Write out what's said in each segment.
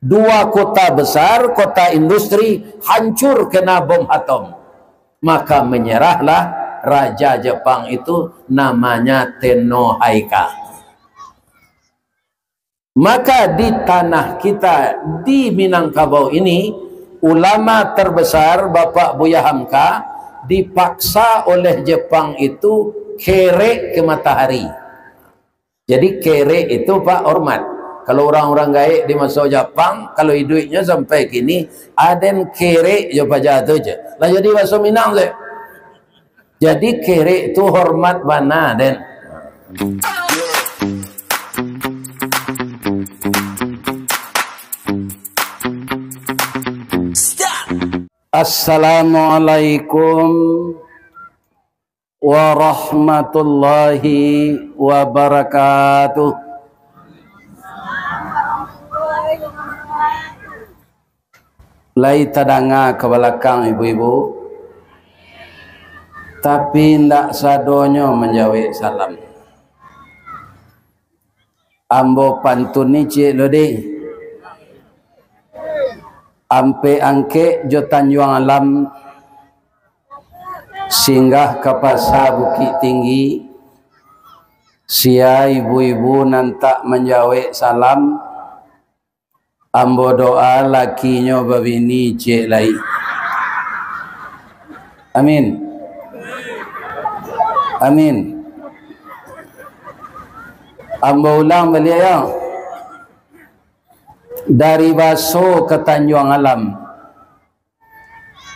Dua kota besar, kota industri, hancur kena bom atom. Maka menyerahlah raja Jepang itu, namanya Tenno Haika. Maka di tanah kita di Minangkabau ini, ulama terbesar Bapak Buya Hamka dipaksa oleh Jepang itu kere ke matahari. Jadi kere itu Pak hormat. Kalau orang-orang gaik di masa Jepang, kalau hidupnya sampai kini, aden kere je pada tu je. Lah jadi bahasa Minang je. Jadi kere itu hormat bana den. Assalamualaikum warahmatullahi wabarakatuh. Lai tadanga ke belakang ibu-ibu, tapi ndak sadonyo menjawab salam. Ambo pantun ni cik lode. Ampe angke jo Tanjung Alam singgah ke pasar Bukit Tinggi. Sia ibu-ibu nantak menjawab salam. Ambo doa lakinyo babini cik lai. Amin. Amin. Ambo ulang balik ya. Dari Baso ke Tanjung Alam,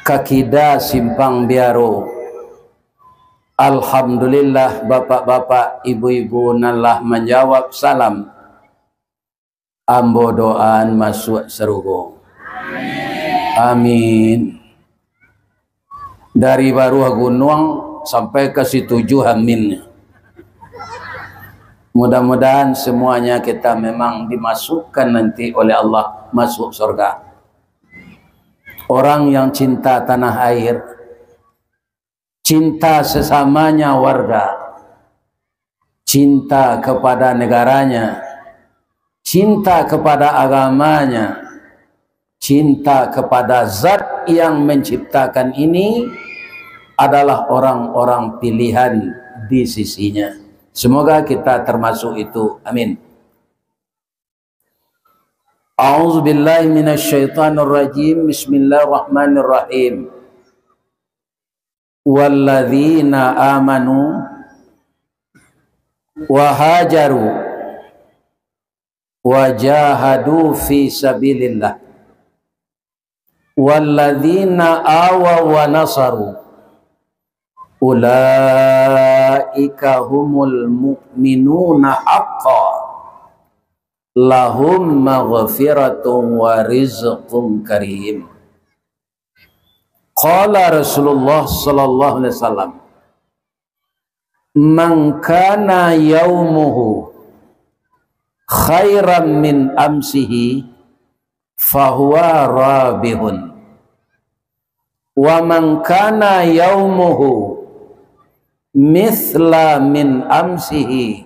Kakida Simpang Biaro. Alhamdulillah bapak-bapak, ibu-ibu nalah menjawab salam. Ambo doaan masuk serugo. Amin. Dari Baruah Gunung sampai ke Situju Hamin. Mudah-mudahan semuanya kita memang dimasukkan nanti oleh Allah masuk surga. Orang yang cinta tanah air, cinta sesamanya warga, cinta kepada negaranya, cinta kepada agamanya, cinta kepada zat yang menciptakan ini adalah orang-orang pilihan di sisinya. Semoga kita termasuk itu. Amin. A'udzubillahi minasyaitonirrajim. Bismillahirrahmanirrahim. Walladzina amanu wa hajaru wajahadu fi sabilillah walladzina awaw wa nasaru ulaika humul mu'minuna haqqan lahum maghfiratun wa rizqun karim. Qala Rasulullah sallallahu alaihi wasallam, man kana yaumuhu khairan min amsihi fahuwa rabihun wa man kana yaumuhu mithla min amsihi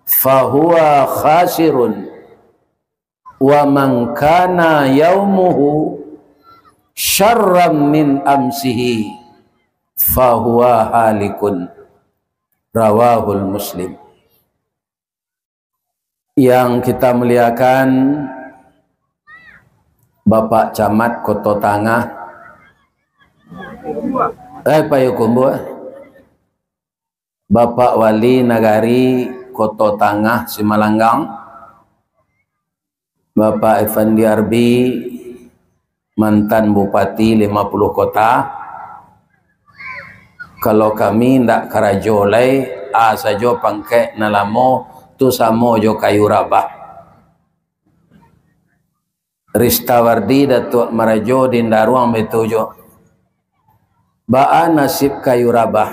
fahuwa khasirun wa man kana yaumuhu syarran min amsihi fahuwa halikun. Rawahul Muslim. Yang kita muliakan Bapak Camat Koto Tangah Payakumbu, Bapak Wali Nagari Koto Tangah Simalanggang, Bapak Effendi Arbi mantan Bupati 50 kota. Kalau kami ndak karajolai sajo pangke nalamo tu samo jo kayu rabah. Ristawardi Datuk Marajo Dindaruang betujo baa nasib kayu rabah.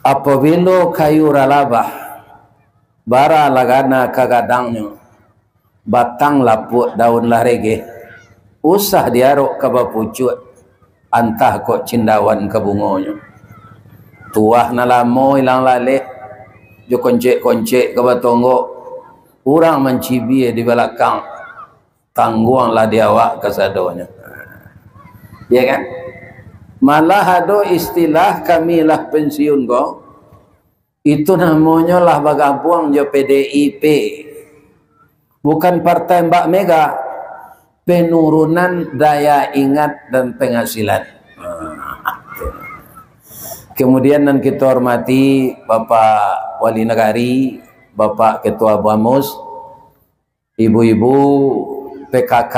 Apabila kayu ralabah bara lagana kagadangnya batang lapuk daun larege usah diarok ke bapucut antah kok cindawan ke bungonya tuah nalamo ilang laleh jo koncek-koncek ke batonggo urang mencibi di belakang tangguanglah dia awak kesadonya. Ya kan? Malah ada istilah kami lah pensiun kok. Itu namanya lah bagabung je PDIP. Bukan partai Mbak Mega. Penurunan daya ingat dan penghasilan. Kemudian dan kita hormati Bapak Wali Negari, Bapak Ketua BAMUS, ibu-ibu PKK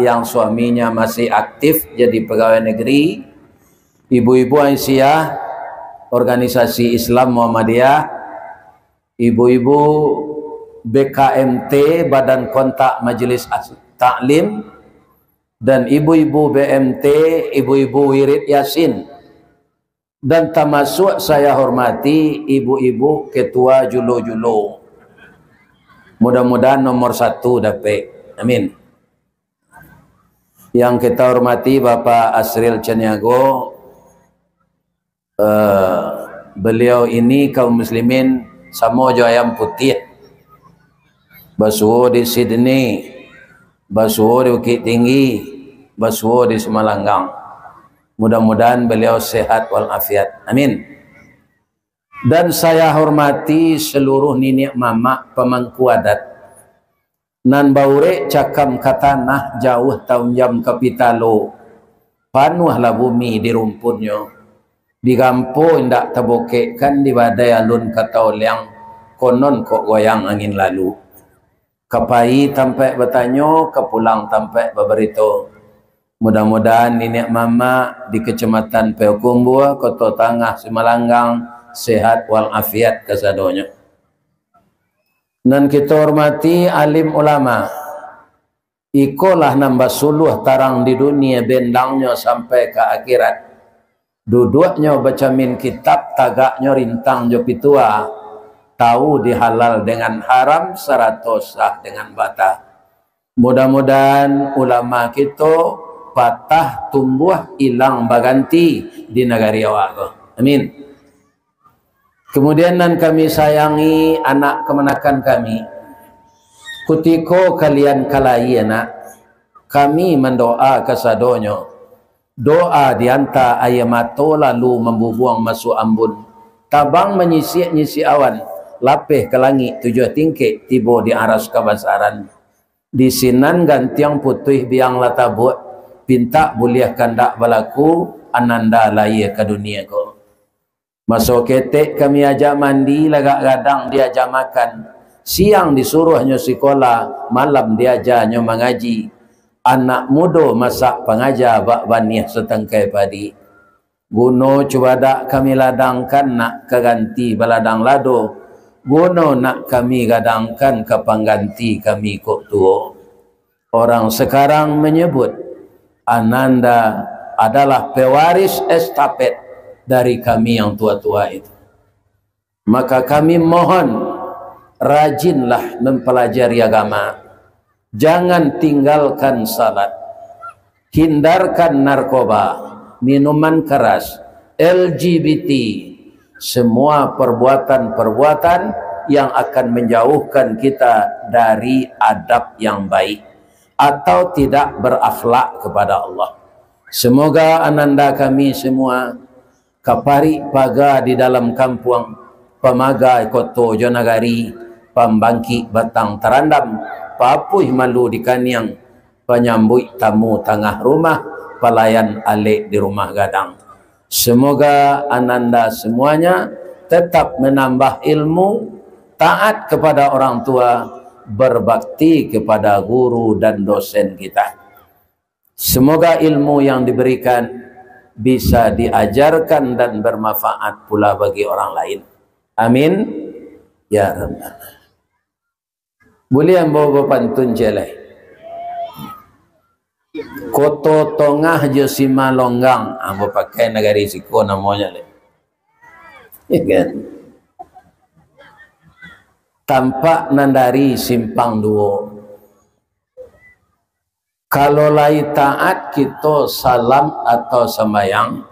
yang suaminya masih aktif jadi pegawai negeri, ibu-ibu Aisyah, organisasi Islam Muhammadiyah, ibu-ibu BKMT, Badan Kontak Majelis Taklim, dan ibu-ibu BMT, ibu-ibu Wirid Yasin, dan termasuk saya hormati ibu-ibu ketua Julo-Julo. Mudah-mudahan nomor 1 dapat. Amin. Yang kita hormati Bapak Asril Caniago, beliau ini kaum muslimin sama jo ayam putih. Basuh di Sydney, basuh di Bukit Tinggi, basuh di Semalanggang. Mudah-mudahan beliau sehat walafiat. Amin. Dan saya hormati seluruh nenek mama pemangku adat. Nan baure cakam katanah jauh tahun jam kapitalo. Panuhlah bumi di rumputnya. Di gampo indak tabokek kan di badai alun kata oliang konon kok goyang angin lalu. Kapai tampai bertanya, kepulang tampai berberito. Mudah-mudahan nenek mama di Kecamatan Peokumbua, Kota Tangah, Semalanggang sehat walafiat kesadonya. Dan kita hormati alim ulama. Ikolah nambah suluh tarang di dunia bendangnya sampai ke akhirat. Duduknya baca min kitab, tagaknya rintang jo pitua. Tahu dihalal dengan haram, seratus sah dengan bata. Mudah-mudahan ulama kita patah tumbuh hilang baganti di negari awak. Amin. Kemudian dan kami sayangi anak kemenakan kami. Kutiko kalian kalai anak, kami mendoa kesadonyo. Doa dianta ayamato lalu membubuang masuk ambun. Tabang menyisik-nyisik awan. Lapeh ke langit 7 tingkit tiba di aras kebasaran. Di sinan gantiang putih biang latabut. Pinta buliah kandak balaku ananda lahir ke dunia ko. Masuk ketek kami ajak mandi lagak gadang diajak makan. Siang disuruhnya sekolah, malam diajarnya mengaji. Anak muda masak pengajar bak baniah setengkai padi. Guno cuba dak kami ladangkan nak keganti baladang lado. Guno nak kami gadangkan ke pengganti kami kok tua. Orang sekarang menyebut ananda adalah pewaris estafet dari kami yang tua-tua itu. Maka kami mohon rajinlah mempelajari agama. Jangan tinggalkan salat. Hindarkan narkoba, minuman keras, LGBT, semua perbuatan-perbuatan yang akan menjauhkan kita dari adab yang baik atau tidak berakhlak kepada Allah. Semoga ananda kami semua kapari paga di dalam kampung pamagai koto jonagari pambangki batang terandam papuih malu di kaniang penyambut tamu tengah rumah pelayan alik di rumah gadang. Semoga ananda semuanya tetap menambah ilmu, taat kepada orang tua, berbakti kepada guru dan dosen kita. Semoga ilmu yang diberikan bisa diajarkan dan bermanfaat pula bagi orang lain. Amin. Ya Rabbal. Boleh ambo pantun jelai. Koto tongah je sima longgang, ambo pakai negari siko namanya le. Kan? Tampak nandari simpang duo. Kalau lai taat kita salam atau sembahyang,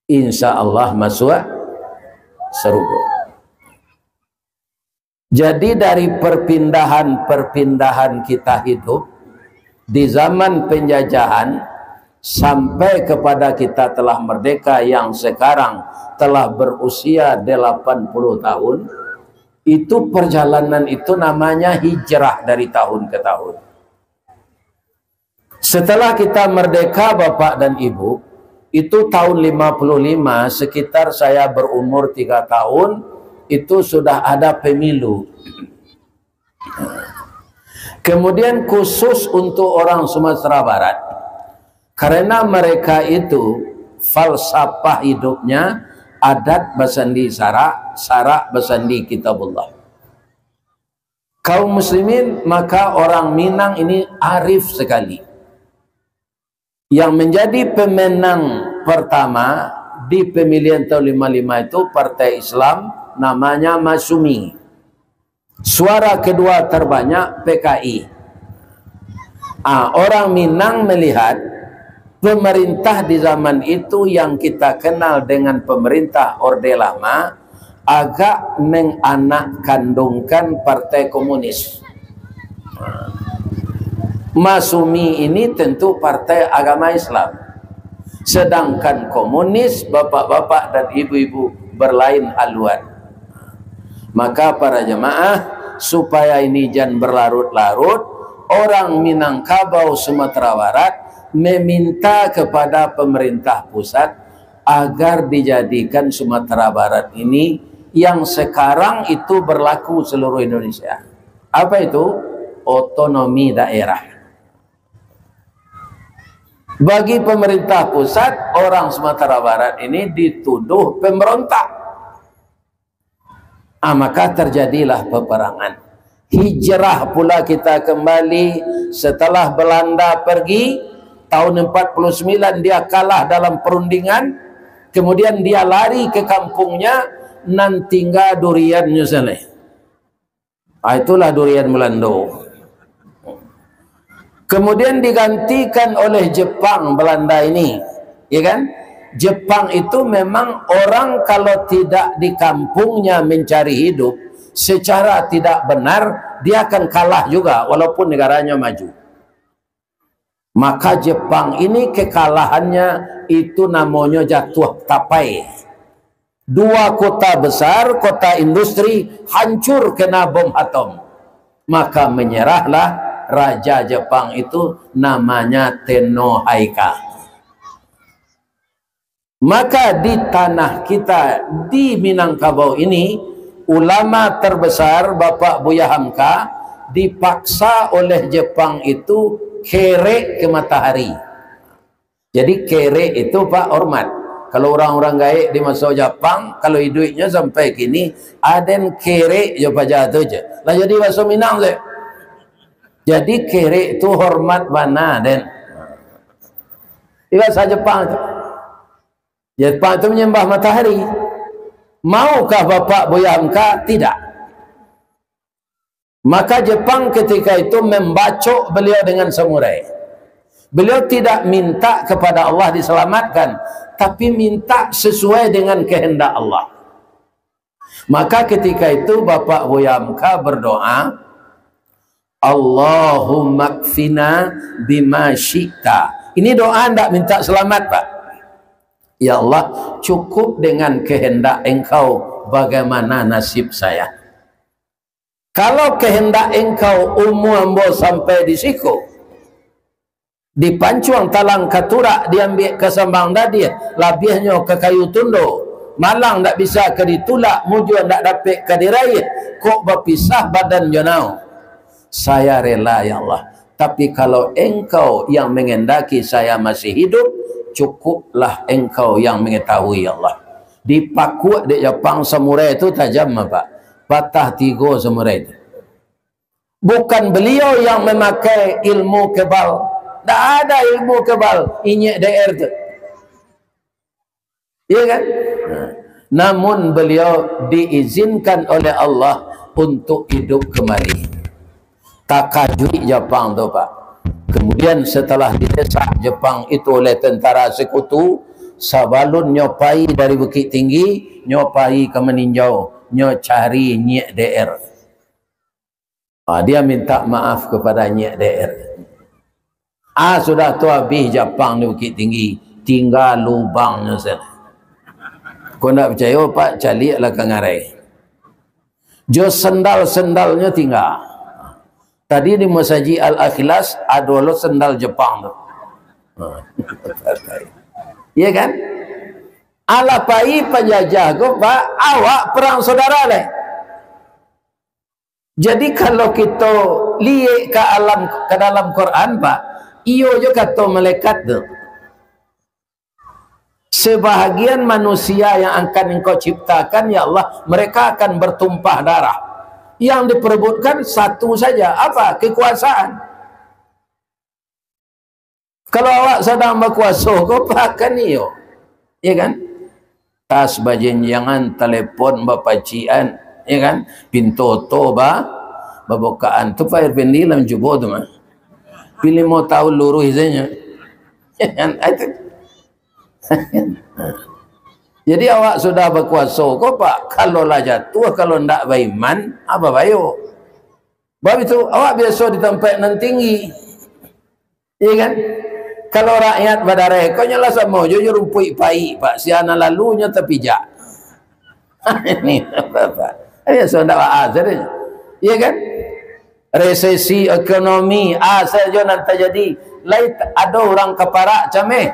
insya Allah masuk surga. Jadi dari perpindahan kita hidup, di zaman penjajahan sampai kepada kita telah merdeka yang sekarang telah berusia 80 tahun, itu perjalanan itu namanya hijrah dari tahun ke tahun. Setelah kita merdeka Bapak dan Ibu, itu tahun 55, sekitar saya berumur 3 tahun, itu sudah ada pemilu. Kemudian khusus untuk orang Sumatera Barat, karena mereka itu falsafah hidupnya adat basandi syarak, syarak basandi kitabullah. Kaum muslimin, maka orang Minang ini arif sekali. Yang menjadi pemenang pertama di pemilihan tahun 55 itu partai Islam namanya Masumi. Suara kedua terbanyak PKI. Orang Minang melihat pemerintah di zaman itu yang kita kenal dengan pemerintah Orde Lama agak menganak kandungkan partai komunis. Masumi ini tentu partai agama Islam, sedangkan komunis bapak-bapak dan ibu-ibu berlain haluan. Maka para jemaah, supaya ini jangan berlarut-larut, orang Minangkabau Sumatera Barat meminta kepada pemerintah pusat agar dijadikan Sumatera Barat ini yang sekarang itu berlaku seluruh Indonesia. Apa itu? Otonomi daerah. Bagi pemerintah pusat, orang Sumatera Barat ini dituduh pemberontak. Maka terjadilah peperangan. Hijrah pula kita kembali setelah Belanda pergi. Tahun 49 dia kalah dalam perundingan. Kemudian dia lari ke kampungnya, nan tinggal durian nyuseleh. Itulah durian Melando. Kemudian digantikan oleh Jepang Belanda ini, ya kan? Jepang itu memang orang kalau tidak di kampungnya mencari hidup secara tidak benar, dia akan kalah juga walaupun negaranya maju. Maka Jepang ini kekalahannya itu namanya jatuh tapai. 2 kota besar, kota industri hancur kena bom atom. Maka menyerahlah Raja Jepang itu namanya Tenno Haika. Maka di tanah kita di Minangkabau ini, ulama terbesar Bapak Buya Hamka dipaksa oleh Jepang itu kere ke matahari. Jadi kere itu Pak hormat. Kalau orang-orang gaik di masa Jepang, kalau hidupnya sampai kini aden kere je paja tu je. Lah jadi bahasa Minang je. Jadi kere itu hormat bana dan bahasa Jepang itu. Jepang itu menyembah matahari. Maukah Bapak Buya Hamka? Tidak. Maka Jepang ketika itu membacok beliau dengan samurai. Beliau tidak minta kepada Allah diselamatkan, tapi minta sesuai dengan kehendak Allah. Maka ketika itu Bapak Buya Hamka berdoa, Allahumma kfina bima syi'ta. Ini doa tidak minta selamat Pak. Ya Allah, cukup dengan kehendak Engkau bagaimana nasib saya. Kalau kehendak Engkau ambo sampai di siku, di pancuang talang katura diambil ke sambang dadi, labihnya ke kayu tundo, malang tak bisa ke ditulak, mujuan tak dapat ke diraih, kok berpisah badan jonau. Saya rela ya Allah, tapi kalau Engkau yang mengendaki saya masih hidup, cukuplah Engkau yang mengetahui ya Allah. Dipaku di Jepang samurai itu tajam Pak, patah 3 samurai itu. Bukan beliau yang memakai ilmu kebal, tidak ada ilmu kebal inyek daer itu, iya kan? Namun beliau diizinkan oleh Allah untuk hidup kembali. Takajui Jepang tu Pak. Kemudian setelah didesak Jepang itu oleh tentara sekutu, sabalun nyopai dari Bukit Tinggi, nyopai ke meninjau, nyocari Nyek DR. Dia minta maaf kepada Nyek DR. Sudah tu habis Jepang di Bukit Tinggi, tinggal lubangnya sana. Kau nak percaya pak, calilah kangarai. Jo sendal-sendalnya tinggal. Tadi di Masjid Al-Ikhlas ada lo sendal Jepang tu. Iya kan? Alapai penjajah ko pak, awak perang saudara leh. Jadi kalau kita lihat ke dalam Quran pak, iyo je kata malaikat tu. Sebahagian manusia yang akan engkau ciptakan ya Allah, mereka akan bertumpah darah. Yang diperebutkan satu saja, apa? Kekuasaan. Kalau awak sedang berkuasa, kau pakai iyo, ya kan? Tas bajenjangan, telepon bapacian, ya kan? Pintu toba, babukaan tu pak Irvendi dalam jubah tu mah. Pilih mau tahu luruh izanya, ya kan? Jadi awak sudah berkuasa kau pak, kalau lah jatuh, kalau ndak beriman, apa bayo? Sebab itu awak biasa di tempat nan tinggi, iya kan? Kalau rakyat badare, kau nyala sama, jujur rumpui pai pak, siana lalunya terpijak. Ini apa? Biasa ndak azar, iya kan? Resesi ekonomi, saja nanti jadi, lain ada orang keparak cameh.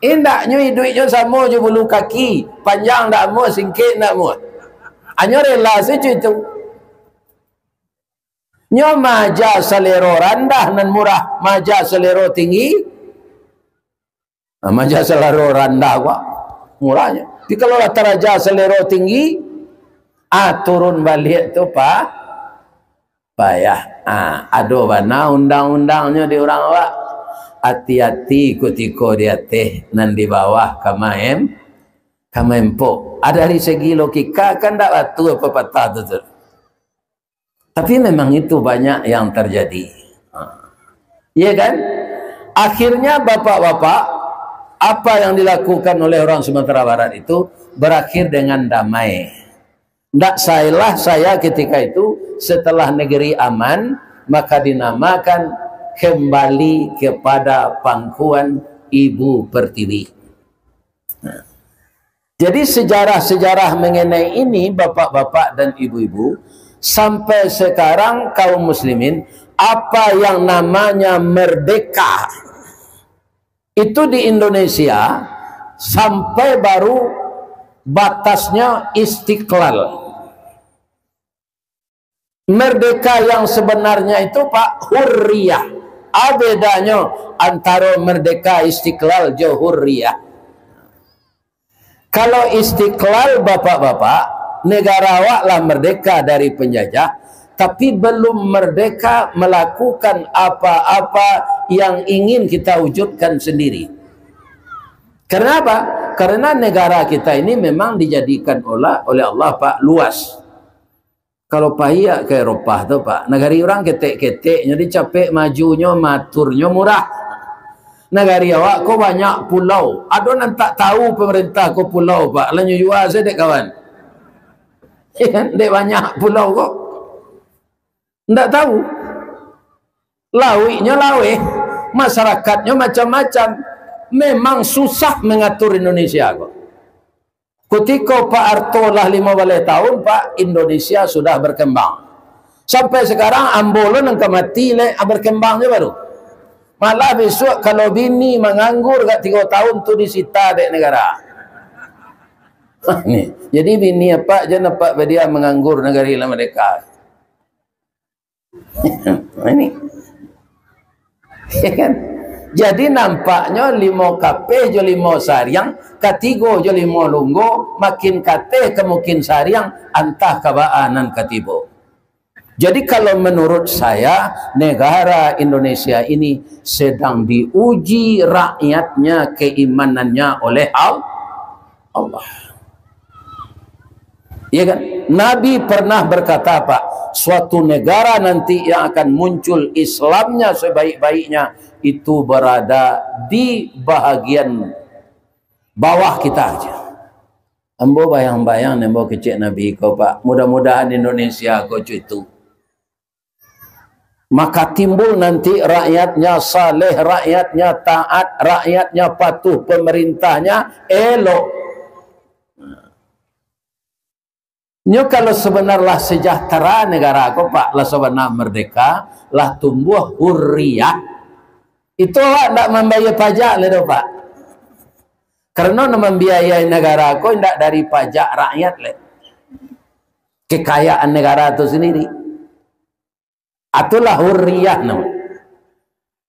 Indaknya duitnya sama je bulu kaki, panjang tak mau, singkit tak mau. Hanya rela saja itu. Nyo maja selero rendah dan murah, maja selero tinggi. Maja selero rendah kok murahnya. Tapi kalau teraja selero tinggi, turun balik tu pak, payah. Ada mana undang-undangnya di orang awak. Hati-hati ketika dia teh nan di bawah kamempo. Ada dari segi logika kan tak batu apa patah tu. Tapi memang itu banyak yang terjadi. Iya kan? Akhirnya bapak-bapak, apa yang dilakukan oleh orang Sumatera Barat itu berakhir dengan damai. Tak salah saya ketika itu setelah negeri aman maka dinamakan kembali kepada pangkuan Ibu Pertiwi. Jadi sejarah-sejarah mengenai ini bapak-bapak dan ibu-ibu, sampai sekarang kaum muslimin, apa yang namanya merdeka itu di Indonesia sampai baru batasnya Istiqlal. Merdeka yang sebenarnya itu pak, hurriyah. Bedanya antara merdeka Istiqlal dan hurriyah. Kalau Istiqlal bapak-bapak, negara awaklah merdeka dari penjajah, tapi belum merdeka melakukan apa-apa yang ingin kita wujudkan sendiri. Kenapa? Karena negara kita ini memang dijadikan oleh Allah pak luas. Kalau pahia ke Eropah tu pak, negara orang ketek-keteknya dicapek majunya, maturnya murah. Negara awak kau banyak pulau. Ada yang tak tahu pemerintah kau pulau pak. Lanyu jual saya dek kawan. Dek banyak pulau kok. Tak tahu. Lawinya lawe, masyarakatnya macam-macam. Memang susah mengatur Indonesia kok. Ketika Pak Harto lah 15 tahun, Pak, Indonesia sudah berkembang. Sampai sekarang ambolan yang mati berkembangnya baru. Malah besok kalau bini menganggur kat 3 tahun tu disita dek negara. Nih, jadi bini apa je nampak dia menganggur negara lah mereka. Ini. Ya kan? Jadi nampaknya 5 kapeh je 5 sariang, katigo je 5 lunggo, makin kateh kemungkin sariang, antah kabaanan katibo. Jadi kalau menurut saya, negara Indonesia ini sedang diuji rakyatnya, keimanannya oleh Allah. Ya kan? Nabi pernah berkata Pak, suatu negara nanti yang akan muncul Islamnya sebaik-baiknya itu berada di bahagian bawah kita aja. Ambo bayang-bayang nembo kecil Nabi kau Pak. Mudah-mudahan Indonesia kau itu. maka timbul nanti rakyatnya saleh, rakyatnya taat, rakyatnya patuh, pemerintahnya elok. Nyo kalau sebenarnya sejahtera negara ko pak, lah sebenar merdeka, lah tumbuh hurriyah. Itu awak tak membayar pajak le do pak. Karena membiayai negara ko tidak dari pajak rakyat le. Kekayaan negara itu sendiri. Itulah hurriyah no.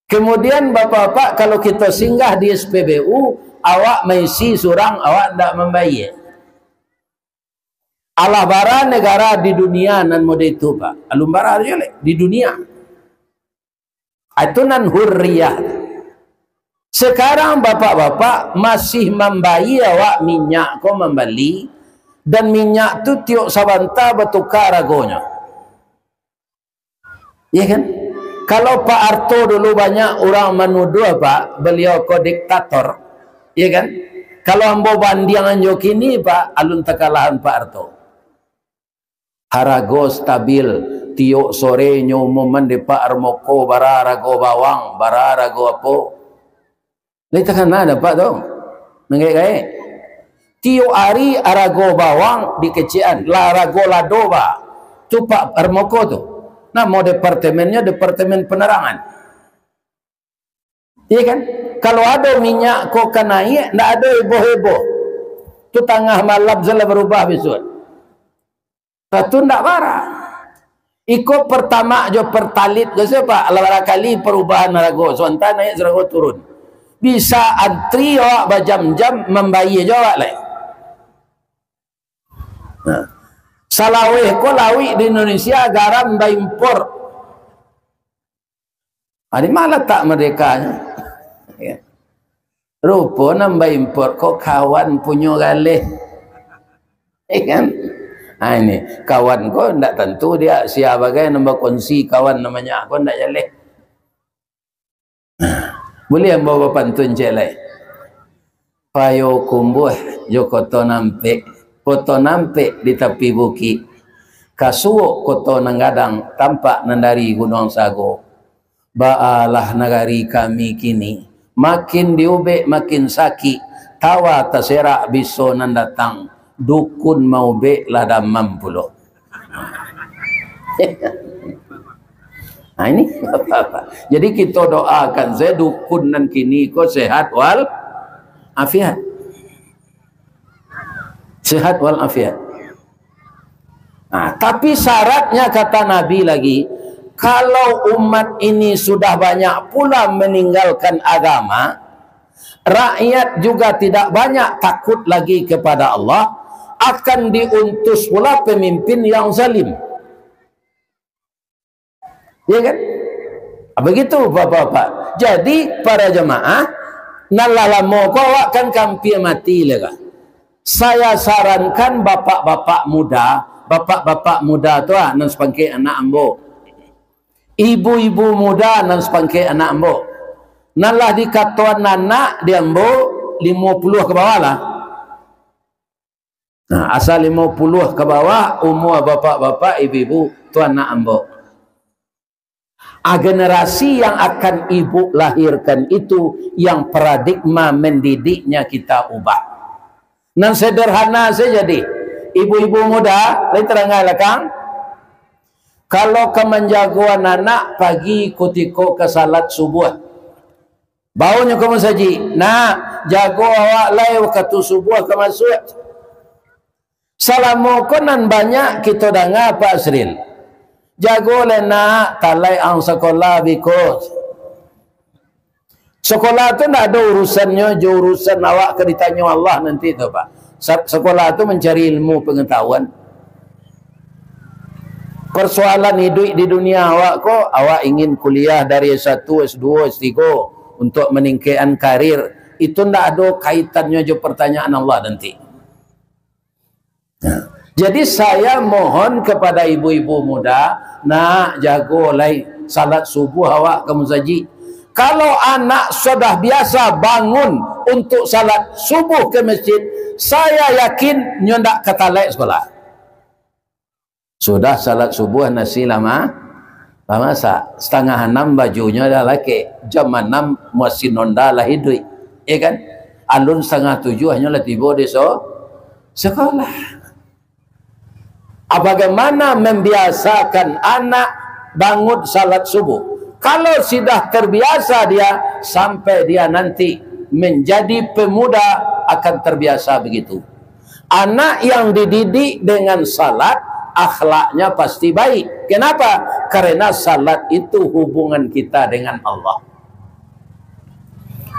Kemudian bapak-bapak kalau kita singgah di SPBU, awak mengisi surang, awak tidak membayar. Allah bara negara di dunia nan mode itu pak. Alum bara di dunia. Itu nan hurriyah. Sekarang bapak-bapak masih membayar awak minyak ko membeli, dan minyak tu tiok sabanta bertukar harganya. Ya kan? Kalau Pak Harto dulu banyak orang menuduh pak, beliau ko diktator. Ya kan? Kalau ambo bandiangan jo kini pak, alun tekalahan Pak Harto. Harago stabil, tiok sore nyomoman di Pak Armoko, bara rago bawang, bara rago apa. Lita kan ada pak dong. Nengai-ngai. Tiok hari arago bawang di kecian, la rago ladoba. Tu Pak Armoko tu. Nah, mau departemennya departemen penerangan. Iya kan? Kalau ada minyak kok naik, ndak ada heboh-heboh. Tu tengah malam salah berubah besok. Satu ndak parah. Iko pertama jo pertalit ke siapa? Ala kali perubahan harago. Sementara naik harago turun. Bisa antri awak berjam-jam membayar jawab lah. Nah. Salaweh ko lawi di Indonesia garam by impor. Ada malah tak merdekanya. Ya. Rupa nambah impor kok kawan punya galih. Kan? Nah ini kawan ko ndak tentu dia siapa bagai nambah kongsi kawan namanya ko ndak jaleh. Boleh bawa pantun celai. Payo kumbuh Jokoto nampe. Koto nampe di tepi bukit, kasuo koto nanggadang tampak nandari gunung sago. Baalah nagari kami kini, makin diube makin sakit, tawa terserak biso nandatang, dukun mau be lada mampulo. Nah ini apa-apa. Jadi kita doakan saya dukun nan kini ko sehat wal afiat. Sehat wal afiat. Nah, tapi syaratnya kata Nabi lagi, kalau umat ini sudah banyak pula meninggalkan agama, rakyat juga tidak banyak takut lagi kepada Allah, akan diutus pula pemimpin yang zalim. Ya kan? Begitu bapak-bapak. Jadi para jemaah, nalalamo ko akan kampir mati lega. Saya sarankan bapak-bapak muda tu nan sepangke anak ambo, ibu-ibu muda nan sepangke anak ambo, nan lah dikatuan anak di ambo 50 ke bawah lah. Nah, asal 50 ke bawah umur bapak-bapak ibu-ibu tu anak ambo. Generasi yang akan ibu lahirkan itu yang paradigma mendidiknya kita ubah. Nan sederhana saja jadi ibu-ibu muda lain terangai kang, kalau kemenjagoan anak pagi kutiko ke salat subuh baunya kamu saji nah jago awak lai waktu subuh ke masuk salamu konan banyak kita dengar Pak Sril jago lena talai ang sekolah because sekolah tu tak ada urusannya, urusan awak ke ditanya Allah nanti tu pak. Sekolah tu mencari ilmu pengetahuan. Persoalan hidup di dunia awak ko, awak ingin kuliah dari S1, S2, S3 untuk meningkatkan karir. Itu tak ada kaitannya je pertanyaan Allah nanti. Nah, jadi saya mohon kepada ibu-ibu muda, nak jago lai salat subuh awak kamu saji. Kalau anak sudah biasa bangun untuk salat subuh ke masjid, saya yakin nyo ndak ketalai sekolah. Sudah salat subuh nasi lama Masa setengah 6 bajunya dah laki, jam 6 masih nonda lah hidup, ya kan? Alun setengah 7 hanya lah tiba di sekolah. Bagaimana membiasakan anak bangun salat subuh? Kalau sudah terbiasa dia, sampai dia nanti menjadi pemuda akan terbiasa begitu. Anak yang dididik dengan salat, akhlaknya pasti baik. Kenapa? Karena salat itu hubungan kita dengan Allah.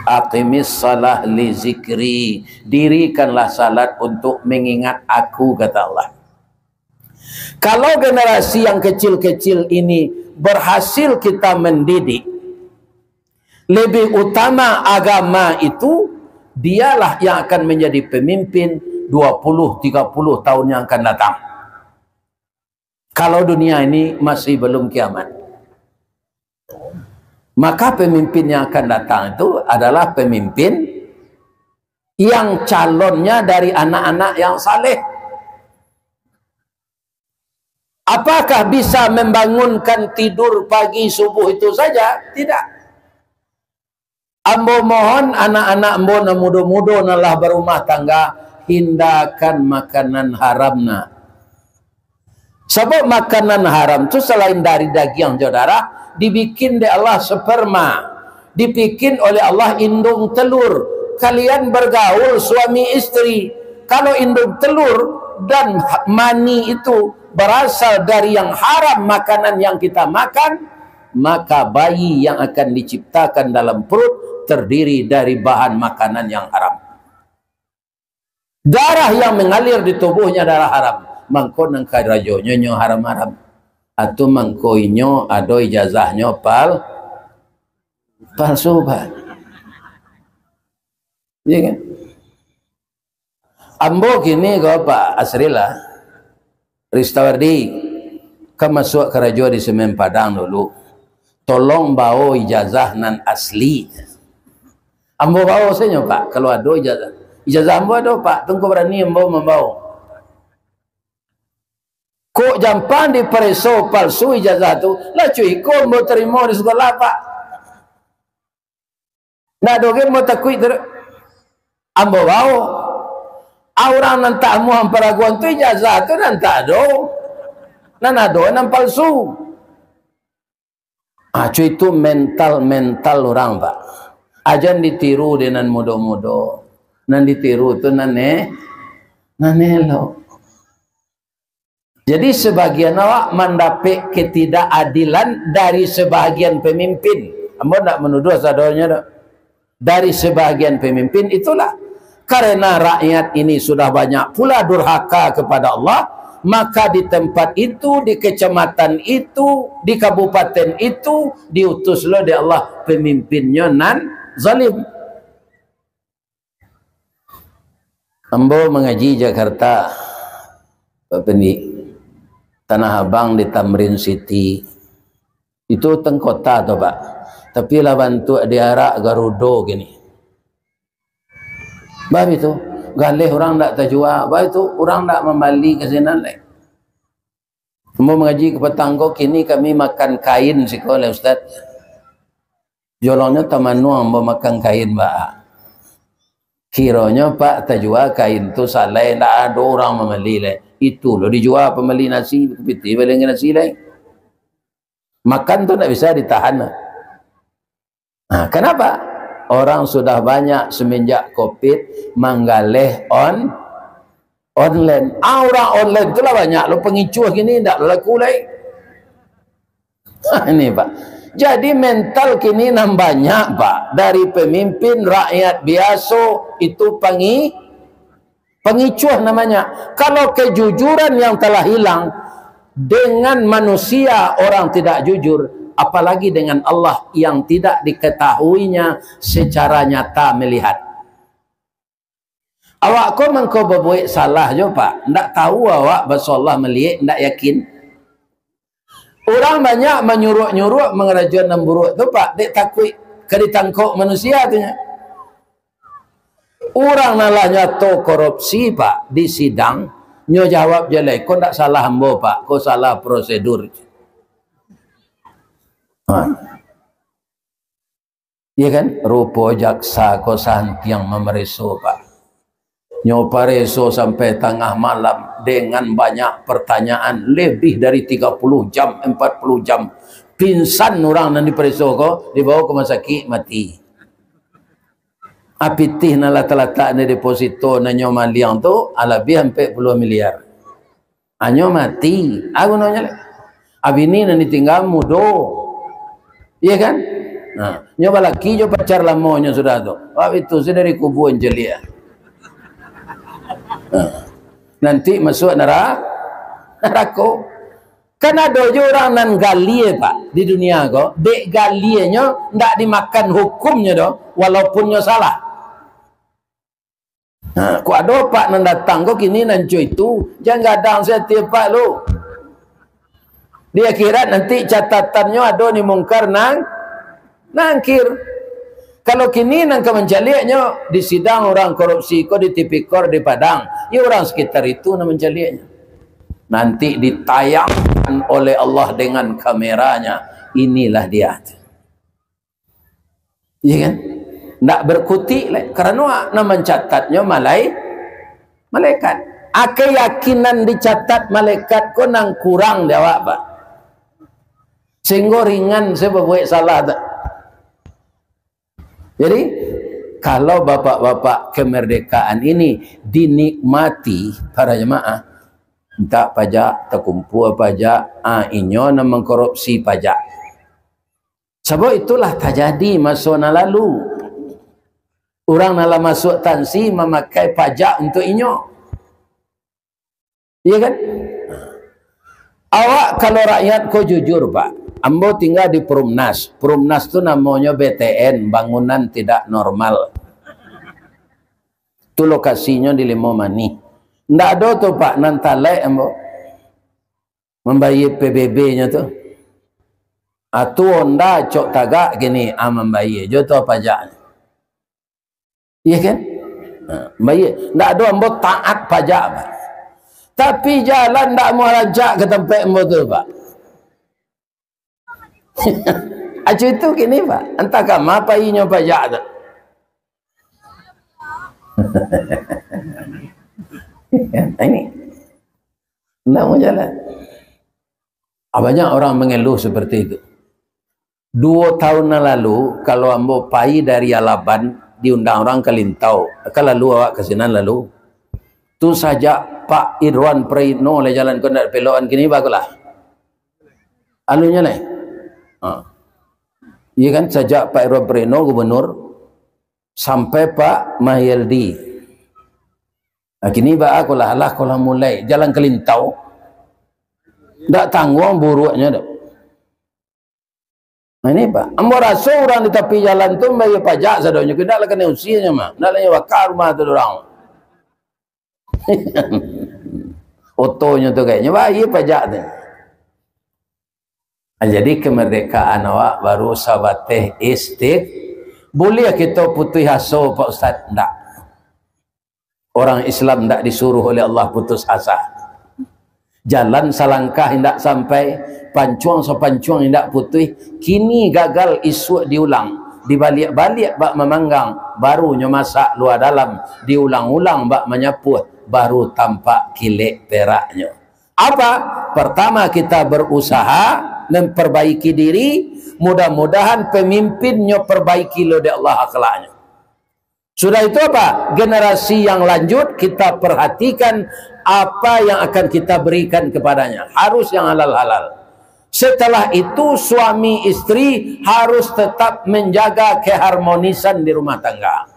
Aqimis salah li zikri, dirikanlah salat untuk mengingat aku, kata Allah. Kalau generasi yang kecil-kecil ini berhasil kita mendidik, lebih utama agama itu, dialah yang akan menjadi pemimpin 20-30 tahun yang akan datang. Kalau dunia ini masih belum kiamat, maka pemimpin yang akan datang itu adalah pemimpin yang calonnya dari anak-anak yang saleh. Apakah bisa membangunkan tidur pagi subuh itu saja? Tidak. Ambo mohon anak-anak ambo na muda-muda nalah berumah tangga, hindarkan makanan haramna. Sebab makanan haram itu selain dari daging saudara, dibikin oleh Allah sperma, dibikin oleh Allah indung telur. Kalian bergaul suami istri, kalau indung telur dan mani itu berasal dari yang haram makanan yang kita makan, maka bayi yang akan diciptakan dalam perut terdiri dari bahan makanan yang haram. Darah yang mengalir di tubuhnya darah haram. Mangko nang karajo nyo haram-haram. Atau mangko inyo ado ijazahnya palsu ba. Iya kan? Ambo kini ko Pak Asrila Ristawardi ke masuk karajo di Semen Padang dulu. Tolong bawa ijazah nan asli. Ambo bawa saya Pak, kalau ada ijazah. Ijazah ambo ada Pak, tunggu berani ambo membawa. Kok jampan di pereso palsu ijazah tu, lah cuy, kok ambo terima di sekolah Pak. Nah doge mau takui ter, ambo bawa. Orang nan tak mau amparaguan tu ijazah tu nan tak ada. Nan ada nan palsu. Cuy itu mental orang Pak. Ajan ditiru dengan muda-muda. Nan ditiru tu nanelo. Jadi sebagian awak mendapat ketidakadilan dari sebagian pemimpin. Ambo tak menuduh sadornya dah. Dari sebagian pemimpin itulah. Karena rakyat ini sudah banyak pula durhaka kepada Allah, maka di tempat itu, di kecamatan itu, di kabupaten itu diutuslah oleh Allah pemimpinnya nan zalim. Ambo mengaji Jakarta, Pak Pendi, Tanah Abang di Tamrin City. Itu tengkota tuh Pak. Tapi lah bantu diarak Garudo gini. Bah itu galih orang tak terjual, bah itu orang tak membali ke sana lagi. Mau mengaji ke petanggo kini kami makan kain sekolah Ustaz. Jolongnya tamanuang mau makan kain Pak. Kiranya Pak terjual kain tu salah, tak ada orang membeli lagi. Itu loh dijual pembeli nasi, piti beli nasi lagi. Makan tu tak bisa ditahan. Nah, kenapa? Orang sudah banyak semenjak COVID menggalih online. Orang online itulah banyak lo pengicuh gini tidak laku lagi. Ini Pak. Jadi mental kini nam banyak Pak. Dari pemimpin rakyat biasa itu pengicuh namanya. Kalau kejujuran yang telah hilang dengan manusia orang tidak jujur, apalagi dengan Allah yang tidak diketahuinya secara nyata melihat. Awak kau mengkau berbuat salah je Pak. Tak tahu awak bahasa Allah melihat, tak yakin. Orang banyak menyuruh-nyuruh mengerajaan dan buruk tu Pak. Dia takut keditangkuk manusia tu. Orang nalahnya tu korupsi Pak di sidang. Nyo jawab jelek. Kau tak salah hamba Pak. Kau salah prosedur. Ya kan? Rupa jaksa ko santiang memereso pak. Nyoba reso sampai tengah malam dengan banyak pertanyaan lebih dari 30 jam, 40 jam. Pingsan orang nan dipereso ko, dibawa ke rumah sakit mati. Apitih na lata-lata ni deposito na nyo maliang tu lebih hampir 10 miliar. Anyo mati. Aku nanya, abini na ditinggal mudo. Iya kan? Nah, nyoba laki jo pacar lamonyo sudah tu. Wah itu saya dari kubuan jelia. Nanti masuk neraka. Kan ada je orang nan galie pak di dunia ko, dek galienya ndak dimakan hukumnya do, walaupun nyo salah. Nah, ku ada pak nan datang ko kini nan cuy itu, jangan gadang saya tiap pak lu. Di akhirat nanti catatannya ada ni mungkar nangkir. Kalau kini nang kemencaliaknya di sidang orang korupsi ko di tipikor di Padang, ya orang sekitar itu nang mencaliaknya. Nanti ditayangkan oleh Allah dengan kameranya. Inilah dia. Iya kan? Ndak berkutik karena nak mencatatnya malaikat. Keyakinan dicatat malaikat ko nang kurang jawab pak. Sehingga ringan saya berbuat salah tak. Jadi kalau bapak-bapak kemerdekaan ini dinikmati para jemaah, tak pajak, terkumpul pajak, inyo nak mengkorupsi pajak. Sebab itulah terjadi masa lalu. Orang nak masuk tansi memakai pajak untuk inyo. Iya kan? Awak kalau rakyat kau jujur pak. Ambo tinggal di Perumnas. Perumnas tu namanya BTN, bangunan tidak normal. Tu lokasinya di Limomani. Ndak ada tu pak nantalek ambo membayar PBB-nya tu. Atu onda cok tagak gini membayar joto pajak. Iya kan? Bayar. Ndak ada ambo taat pajak pak. Tapi jalan ndak mau rajak ke tempat ambo tu pak. Acu itu gini pak, entah kama apa inyo pajak tu. Ini tidak mau jalan. Banyak orang mengeluh seperti itu. 2 tahun lalu kalau ambo pai dari Alaban diundang orang ke Lintau, lalu awak ke sinan lalu tu saja Pak Irwan Prino le jalan ko ndak peloan kini bagulah alunya le. Iya kan sejak Pak Irwan Prino gubernur sampai Pak Mahyildi. Kini ba aku lah kalau mulai jalan ke Lintau ndak tanggung buruknya dah. Nah ini Pak, ambo rasa orang di tepi jalan tu bayar pajak sadonya, kita lah kena usianya mah, ndak lah wakar rumah tu orang. Otonya tu kayaknya bayar pajak tu. Jadi kemerdekaan awak baru sabateh boleh kita putih asa Pak Ustaz? Ndak. Orang Islam ndak disuruh oleh Allah putus asa. Jalan salangkah hendak sampai, pancuang sepancuang hendak putih, kini gagal isu diulang, dibalik-balik bak memanggang, barunya masak luar dalam, diulang-ulang bak menyapuh, baru tampak kilik peraknya. Apa? Pertama kita berusaha memperbaiki diri, mudah-mudahan pemimpinnya perbaiki lo de Allah akhlaknya. Sudah itu apa? Generasi yang lanjut kita perhatikan apa yang akan kita berikan kepadanya. Harus yang halal-halal. Setelah itu suami istri harus tetap menjaga keharmonisan di rumah tangga.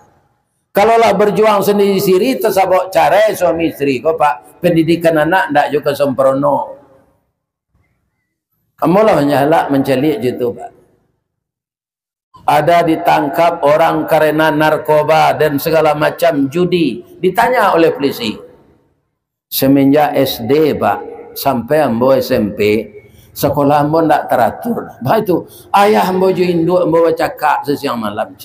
Kalaulah berjuang sendiri-sendiri tersabok cara suami istri kok pak, pendidikan anak ndak juga sempurna. Kamu lah mencelik gitu pak. Ada ditangkap orang karena narkoba dan segala macam judi. Ditanya oleh polisi. Semenjak SD pak sampai ambo SMP, sekolah ambo ndak teratur. Bah itu ayah ambo jo induk ambo cakap sesiang malam.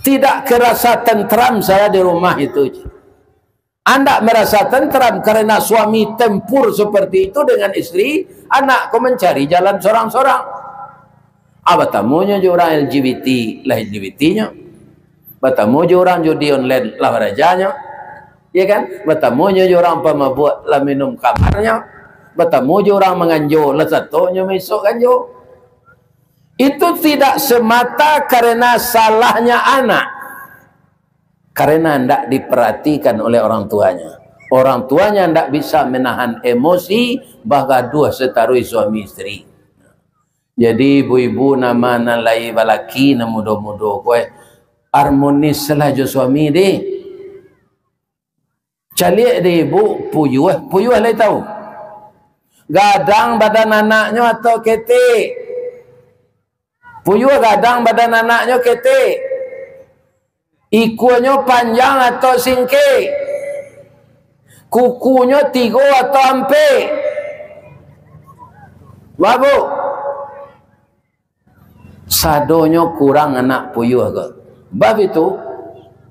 Tidak kerasa tentram saya di rumah itu. Anda merasa tentram karena suami tempur seperti itu dengan istri, anak kau mencari jalan sorang-sorang. Bertamunya je orang LGBT lah LGBT-nya. Bertamu je orang judi online lah rajanya. Ya kan? Bertamunya je orang pemabuk lah minum kamarnya. Bertamu je orang menganjur lah satunya mesok ganjur. Itu tidak semata karena salahnya anak. Karena tidak diperhatikan oleh orang tuanya. Orang tuanya tidak bisa menahan emosi bagaduh setarui suami istri. Jadi ibu-ibu nama nalai balaki na mudo-mudo kowe harmonis lah jo suami deh. Calik deh ibu puyuh lah tahu. Gadang badan anaknya atau ketik. Puyuh gadang badan anaknya ketik. Ikunya panjang atau singkik. Kukunya 3 atau ampe. Babu. Sadonyo kurang anak puyuh ke. Bab itu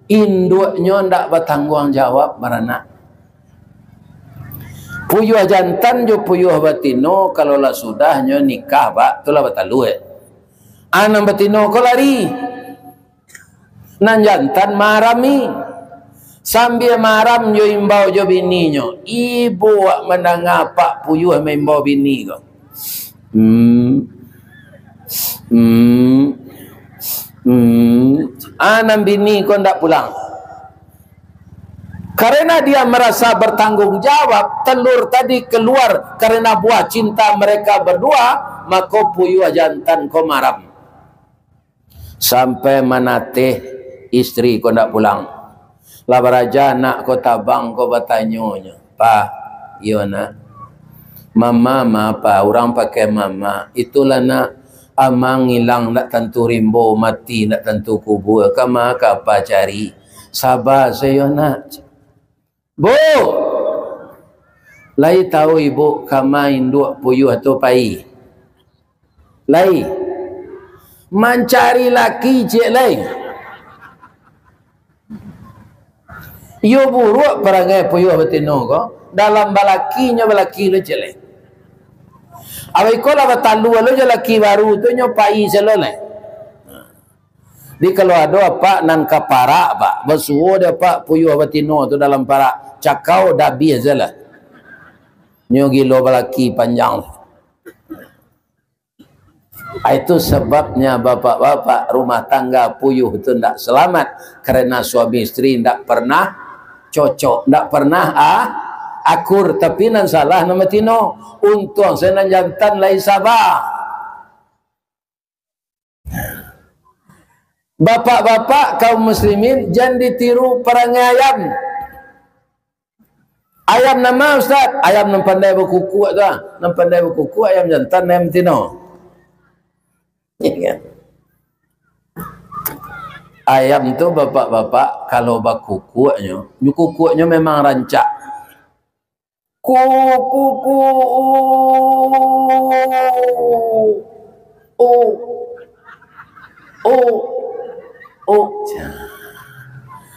induknya ndak bertanggung jawab beranak. Puyuh jantan jo puyuh batino kalau lah sudahnya nikah pak itulah batalu anak batino ko lari. Nan jantan marami sambil maram jo imbau jo bininyo. Ibu mendengar pak puyuh membau bini ko. Anak bini kau tidak pulang karena dia merasa bertanggung jawab. Telur tadi keluar karena buah cinta mereka berdua, maka puyuh jantan kau maram sampai menatih istri kau tidak pulang. Lah beraja nak kau tabang kau bertanyonya, pak iya nak mama apa orang pakai mama itulah nak amang hilang nak tentu rimbo mati nak tentu kubur kama apa cari sabar saya nak bu lai tahu ibu kama induk puyuh atau pai lai mencari laki cik lai yo buruk perangai puyuh betino ko dalam balakinya balaki le cik lai. Awak ikolah batalu lo je laki baru tu nyopai seloleh. Di kalau ada apa nan kapara pak bersuo dia pak puyuh batino tu dalam para cakau dah biasa lah. Nyo gilo balaki panjang. Itu sebabnya bapak-bapak rumah tangga puyuh itu tidak selamat karena suami istri tidak pernah cocok, tidak pernah akur. Tapi nan salah nama tino untung saya nan jantan lai sabar. Bapak-bapak kaum muslimin jangan ditiru perangai ayam. Ayam nama ustaz, ayam nan pandai berkuku tu, nan pandai berkuku ayam jantan nam tino. Ya. Ayam tu bapak-bapak kalau berkukunya, kukunya memang rancak. Kuku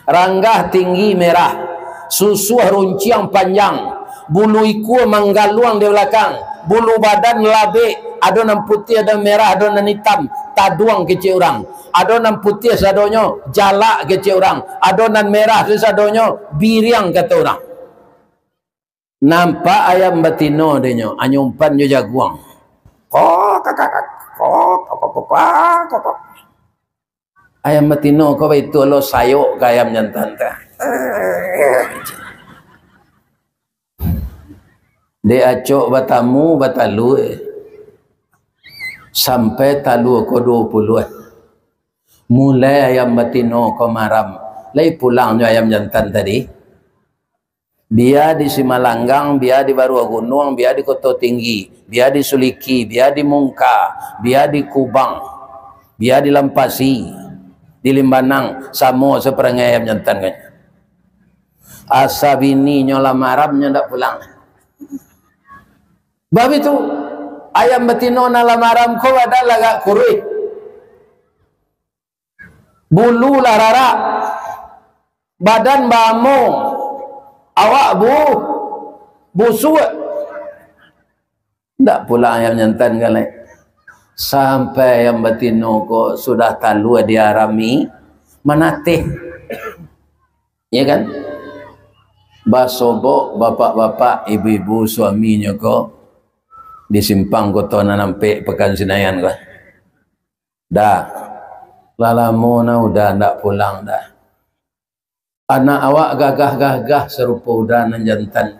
ranggah tinggi merah, susu runciang panjang, bulu iku menggaluang di belakang, bulu badan labe, adonan putih ada merah adonan hitam, taduang kecil orang, adonan putih sadonyo jalak kecil orang, adonan merah sadonyo biriang kata orang. Nampak ayam batino denyo anyumpan jo jaguang. Ayam batino ko itu lo sayok ke ayam jantan ta. Dia acok batamu batalu sampai talu ko 20. Mulai ayam batino ko maram. Lai pulang jo ayam jantan tadi. Biar di Simalanggang, biar di Baruagunung, biar di Kota Tinggi, biar di Suliki, biar di Mungka, biar di Kubang, biar di Lampasi, di Limbanang, sama seperangai ayam jantan kan. Asa bini nyola maramnya ndak pulang. Bab itu ayam betino nala maram ko ada lagak kurui. Bulu larara, badan bamo. Awak busuk tak pula ayam jantan kan Sampai yang betino ko sudah talu dia rami menatih. Ya kan? Basobok bapak-bapak, ibu-ibu, suaminya ko di simpang kota nampak Pekan Senayan ko. Dah. Lalamu na udah ndak pulang dah. Anak awak gagah-gagah serupa udah nan jantan.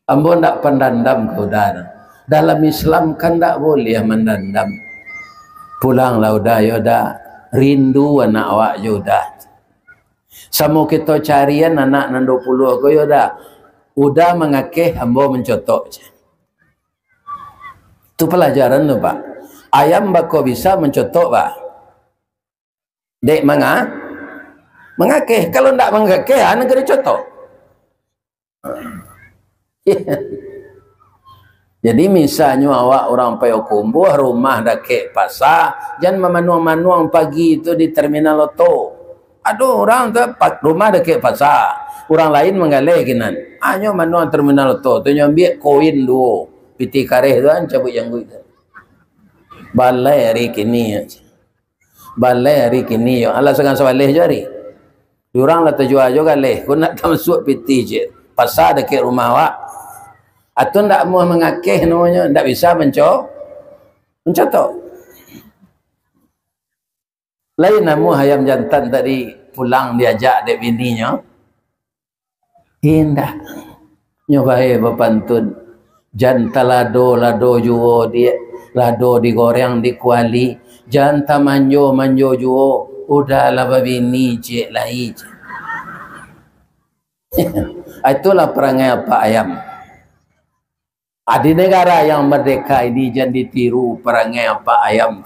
Ambo ndak pendandam ke udah. Dalam Islam kan ndak boleh mendandam. Pulanglah udah ya udah. Rindu anak awak ya udah. Samo kita carian anak nan 20 ko ya udah. Udah mengakeh ambo mencotok. Itu pelajaran tu Pak. Ayam bako bisa mencotok Pak. Dek mengakeh. Kalau ndak mengakeh anak kena cotok. Jadi misalnya awak orang Payakumbuh rumah dake pasar, jangan memanuang-manuang pagi itu di terminal loto. Aduh orang tu rumah dake pasar, orang lain menggalih kinan. Hanya manuang terminal loto, tu nyambil koin dua, piti kareh tu kan cabut yang gue. Balai hari kini, balai hari kini, yang Allah sangat sawaleh jari. Orang lah terjual juga leh, kau nak masuk piti je, pasar dake rumah awak. Atau ndak mau mengakeh namanya, ndak bisa mencotok. Lain namu ayam jantan tadi pulang diajak dek bininya. Indah. Nyobai bapantun. Janta lado juo dia, lado digoreng dikuali, janta manjo juo, udah lah bini cik lai. Itulah perangai apa ayam. Di negara yang merdeka ini jangan ditiru perangai apa ayam.